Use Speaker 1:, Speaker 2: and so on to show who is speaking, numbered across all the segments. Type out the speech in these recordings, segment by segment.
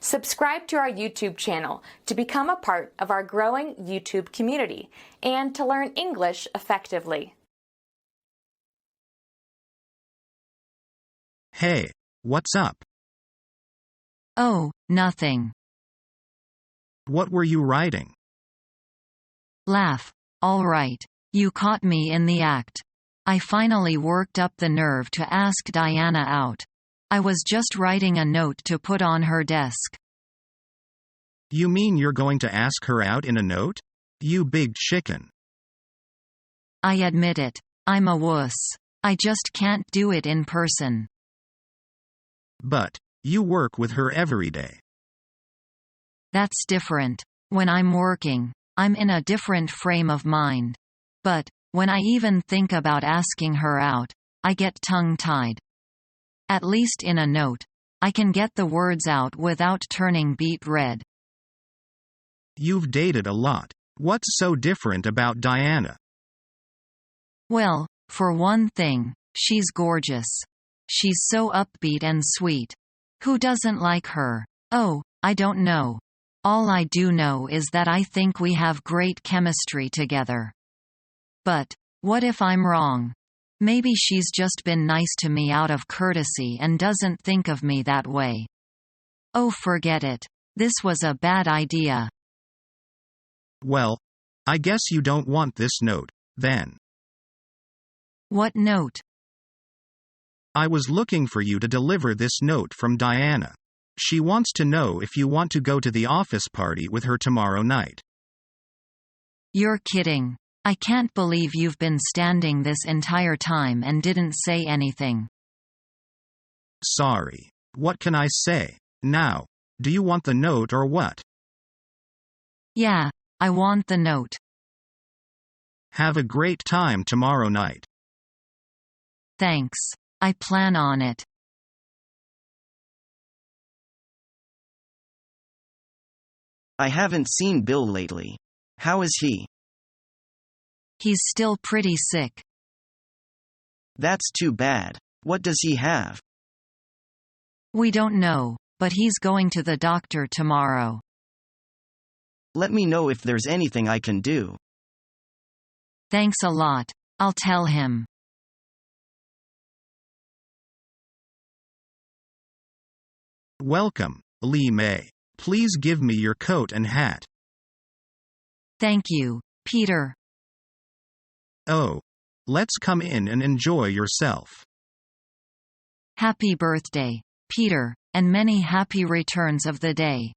Speaker 1: Subscribe to our YouTube channel to become a part of our growing YouTube community and to learn English effectively.
Speaker 2: Hey, what's up?
Speaker 3: Oh, nothing.
Speaker 2: What were you writing?
Speaker 3: Laugh. All right. You caught me in the act. I finally worked up the nerve to ask Diana out. I was just writing a note to put on her desk.
Speaker 2: You mean you're going to ask her out in a note? You big chicken.
Speaker 3: I admit it. I'm a wuss. I just can't do it in person.
Speaker 2: But, you work with her every day.
Speaker 3: That's different. When I'm working, I'm in a different frame of mind. But, when I even think about asking her out, I get tongue-tied. At least in a note, I can get the words out without turning beet red.
Speaker 2: You've dated a lot. What's so different about Diana?
Speaker 3: Well, for one thing, she's gorgeous. She's so upbeat and sweet. Who doesn't like her? Oh, I don't know. All I do know is that I think we have great chemistry together. But, what if I'm wrong? Maybe she's just been nice to me out of courtesy and doesn't think of me that way. Oh, forget it. This was a bad idea.
Speaker 2: Well, I guess you don't want this note, then.
Speaker 3: What note?
Speaker 2: I was looking for you to deliver this note from Diana. She wants to know if you want to go to the office party with her tomorrow night.
Speaker 3: You're kidding. I can't believe you've been standing this entire time and didn't say anything.
Speaker 2: Sorry. What can I say? Now, do you want the note or what?
Speaker 3: Yeah, I want the note.
Speaker 2: Have a great time tomorrow night.
Speaker 3: Thanks. I plan on it.
Speaker 4: I haven't seen Bill lately. How is he?
Speaker 3: He's still pretty sick.
Speaker 4: That's too bad. What does he have?
Speaker 3: We don't know, but he's going to the doctor tomorrow.
Speaker 4: Let me know if there's anything I can do.
Speaker 3: Thanks a lot. I'll tell him.
Speaker 2: Welcome, Lee May. Please give me your coat and hat.
Speaker 3: Thank you, Peter.
Speaker 2: Oh. Let's come in and enjoy yourself.
Speaker 3: Happy birthday, Peter, and many happy returns of the day.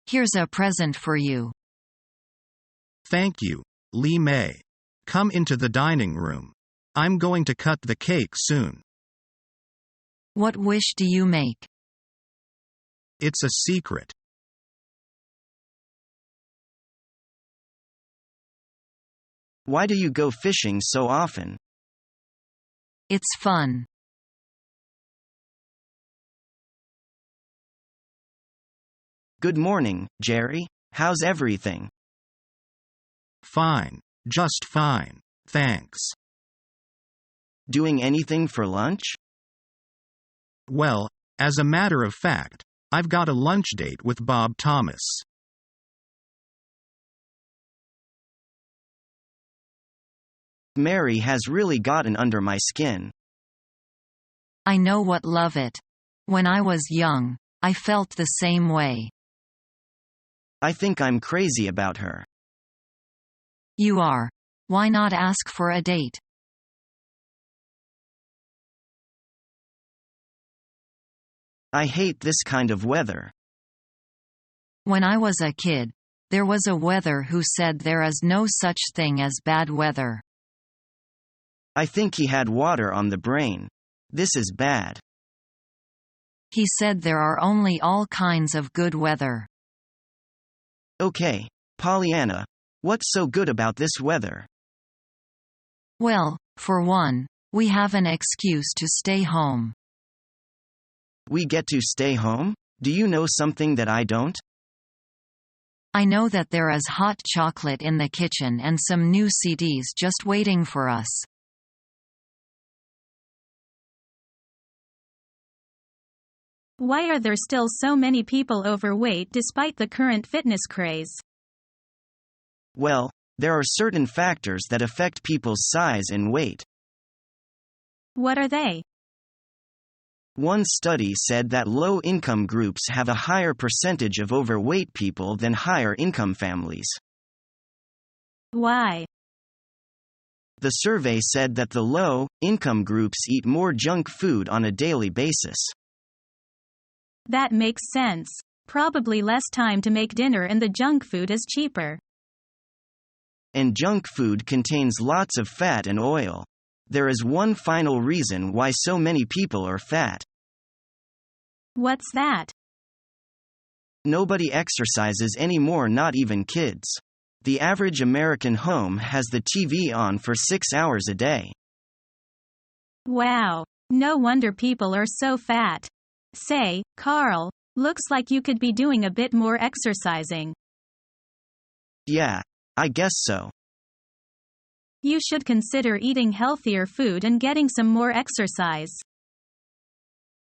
Speaker 3: Here's a present for you.
Speaker 2: Thank you, Lee May. Come into the dining room. I'm going to cut the cake soon.
Speaker 3: What wish do you make?
Speaker 2: It's a secret.
Speaker 4: Why do you go fishing so often?
Speaker 3: It's fun.
Speaker 4: Good morning, Jerry. How's everything?
Speaker 2: Fine. Just fine. Thanks.
Speaker 4: Doing anything for lunch?
Speaker 2: Well, as a matter of fact, I've got a lunch date with Bob Thomas.
Speaker 4: Mary has really gotten under my skin.
Speaker 3: I know what love it. When I was young, I felt the same way.
Speaker 4: I think I'm crazy about her.
Speaker 3: You are. Why not ask for a date?
Speaker 4: I hate this kind of weather.
Speaker 3: When I was a kid, there was a weather who said there is no such thing as bad weather.
Speaker 4: I think he had water on the brain. This is bad.
Speaker 3: He said there are only all kinds of good weather.
Speaker 4: Okay, Pollyanna, what's so good about this weather?
Speaker 3: Well, for one, we have an excuse to stay home.
Speaker 4: We get to stay home? Do you know something that I don't?
Speaker 3: I know that there is hot chocolate in the kitchen and some new CDs just waiting for us.
Speaker 5: Why are there still so many people overweight despite the current fitness craze?
Speaker 4: Well, there are certain factors that affect people's size and weight.
Speaker 5: What are they?
Speaker 4: One study said that low-income groups have a higher percentage of overweight people than higher-income families.
Speaker 5: Why?
Speaker 4: The survey said that the low-income groups eat more junk food on a daily basis.
Speaker 5: That makes sense. Probably less time to make dinner and the junk food is cheaper.
Speaker 4: And junk food contains lots of fat and oil. There is one final reason why so many people are fat.
Speaker 5: What's that?
Speaker 4: Nobody exercises anymore, not even kids. The average American home has the TV on for 6 hours a day.
Speaker 5: Wow. No wonder people are so fat. Say, Carl, looks like you could be doing a bit more exercising.
Speaker 4: Yeah, I guess so.
Speaker 5: You should consider eating healthier food and getting some more exercise.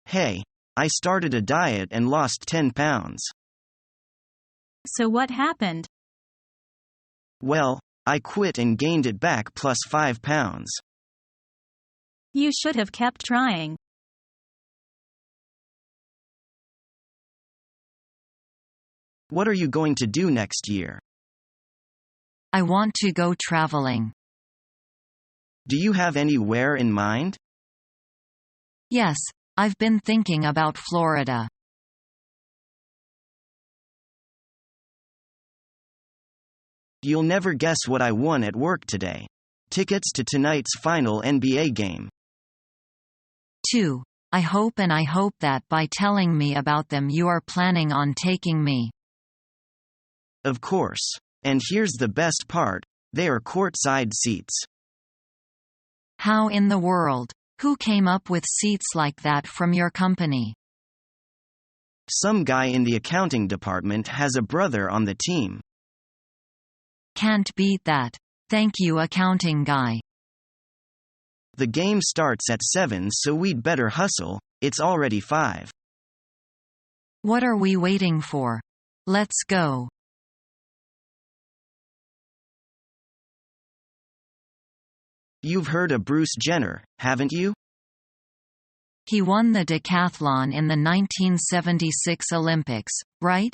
Speaker 4: Hey, I started a diet and lost 10 pounds.
Speaker 5: So what happened?
Speaker 4: Well, I quit and gained it back plus 5 pounds.
Speaker 5: You should have kept trying.
Speaker 4: What are you going to do next year?
Speaker 3: I want to go traveling.
Speaker 4: Do you have anywhere in mind?
Speaker 3: Yes, I've been thinking about Florida.
Speaker 4: You'll never guess what I won at work today. Tickets to tonight's final NBA game.
Speaker 3: 2. I hope that by telling me about them you are planning on taking me.
Speaker 4: Of course. And here's the best part, they are courtside seats.
Speaker 3: How in the world? Who came up with seats like that from your company?
Speaker 4: Some guy in the accounting department has a brother on the team.
Speaker 3: Can't beat that. Thank you, accounting guy.
Speaker 4: The game starts at 7, so we'd better hustle, it's already 5.
Speaker 3: What are we waiting for? Let's go.
Speaker 4: You've heard of Bruce Jenner, haven't you?
Speaker 3: He won the decathlon in the 1976 Olympics, right?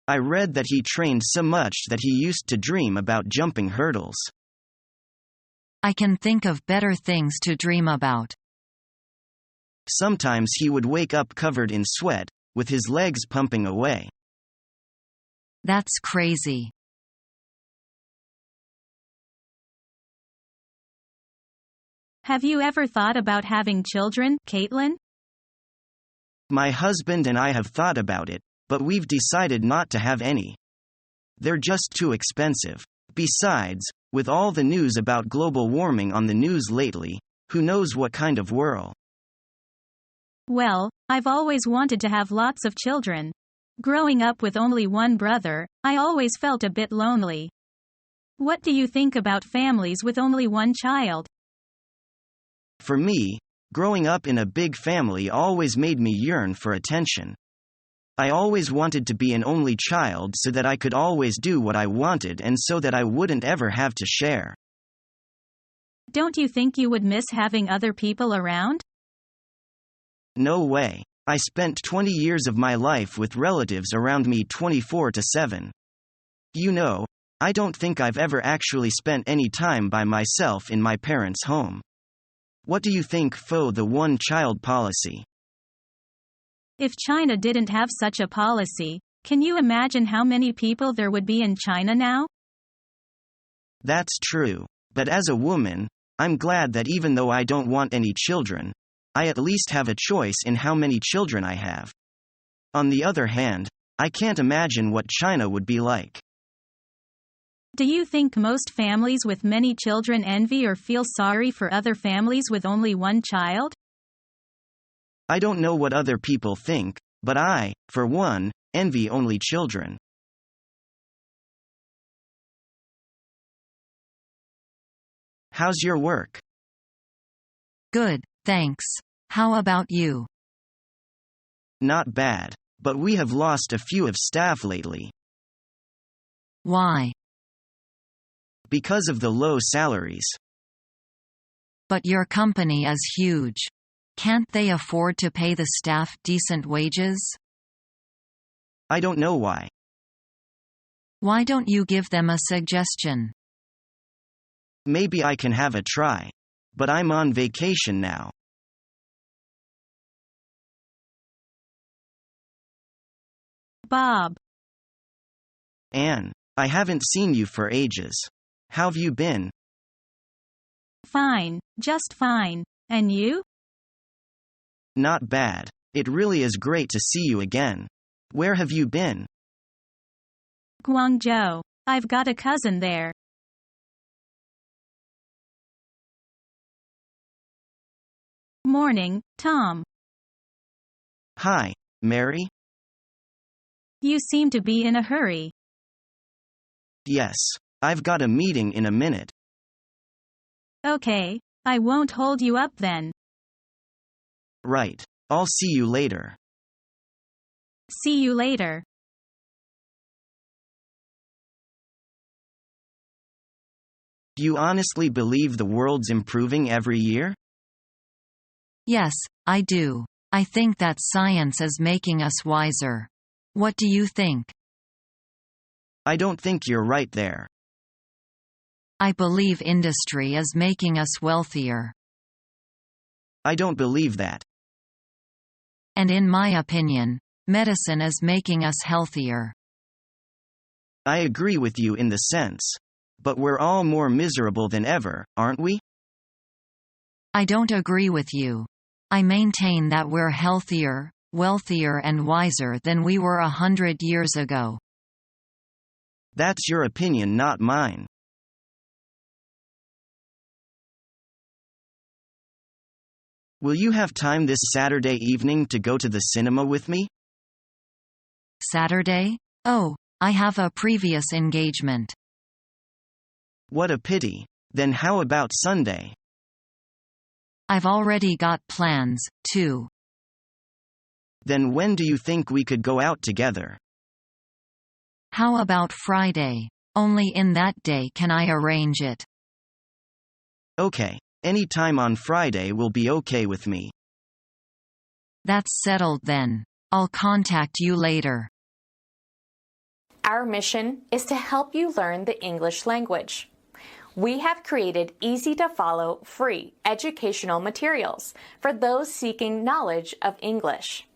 Speaker 4: I read that he trained so much that he used to dream about jumping hurdles.
Speaker 3: I can think of better things to dream about.
Speaker 4: Sometimes he would wake up covered in sweat, with his legs pumping away.
Speaker 3: That's crazy.
Speaker 5: Have you ever thought about having children, Caitlin?
Speaker 4: My husband and I have thought about it, but we've decided not to have any. They're just too expensive. Besides, with all the news about global warming on the news lately, who knows what kind of world?
Speaker 5: Well, I've always wanted to have lots of children. Growing up with only one brother, I always felt a bit lonely. What do you think about families with only one child?
Speaker 4: For me, growing up in a big family always made me yearn for attention. I always wanted to be an only child so that I could always do what I wanted and so that I wouldn't ever have to share.
Speaker 5: Don't you think you would miss having other people around?
Speaker 4: No way. I spent 20 years of my life with relatives around me 24/7. You know, I don't think I've ever actually spent any time by myself in my parents' home. What do you think for the one-child policy?
Speaker 5: If China didn't have such a policy, can you imagine how many people there would be in China now?
Speaker 4: That's true. But as a woman, I'm glad that even though I don't want any children, I at least have a choice in how many children I have. On the other hand, I can't imagine what China would be like.
Speaker 5: Do you think most families with many children envy or feel sorry for other families with only one child?
Speaker 4: I don't know what other people think, but I, for one, envy only children. How's your work?
Speaker 3: Good, thanks. How about you?
Speaker 4: Not bad, but we have lost a few of staff lately.
Speaker 3: Why?
Speaker 4: Because of the low salaries.
Speaker 3: But your company is huge. Can't they afford to pay the staff decent wages?
Speaker 4: I don't know why.
Speaker 3: Why don't you give them a suggestion?
Speaker 4: Maybe I can have a try. But I'm on vacation now.
Speaker 5: Bob.
Speaker 4: Anne, I haven't seen you for ages. How've you been?
Speaker 5: Fine, just fine. And you?
Speaker 4: Not bad. It really is great to see you again. Where have you been?
Speaker 5: Guangzhou. I've got a cousin there. Morning, Tom.
Speaker 4: Hi, Mary?
Speaker 5: You seem to be in a hurry.
Speaker 4: Yes. I've got a meeting in a minute.
Speaker 5: Okay, I won't hold you up then.
Speaker 4: Right. I'll see you later.
Speaker 5: See you later.
Speaker 4: Do you honestly believe the world's improving every year?
Speaker 3: Yes, I do. I think that science is making us wiser. What do you think?
Speaker 4: I don't think you're right there.
Speaker 3: I believe industry is making us wealthier.
Speaker 4: I don't believe that.
Speaker 3: And in my opinion, medicine is making us healthier.
Speaker 4: I agree with you in the sense. But we're all more miserable than ever, aren't we?
Speaker 3: I don't agree with you. I maintain that we're healthier, wealthier and wiser than we were 100 years ago.
Speaker 4: That's your opinion, not mine. Will you have time this Saturday evening to go to the cinema with me?
Speaker 3: Saturday? Oh, I have a previous engagement.
Speaker 4: What a pity. Then how about Sunday?
Speaker 3: I've already got plans, too.
Speaker 4: Then when do you think we could go out together?
Speaker 3: How about Friday? Only in that day can I arrange it.
Speaker 4: Okay. Any time on Friday will be okay with me.
Speaker 3: That's settled then. I'll contact you later.
Speaker 1: Our mission is to help you learn the English language. We have created easy-to-follow, free educational materials for those seeking knowledge of English.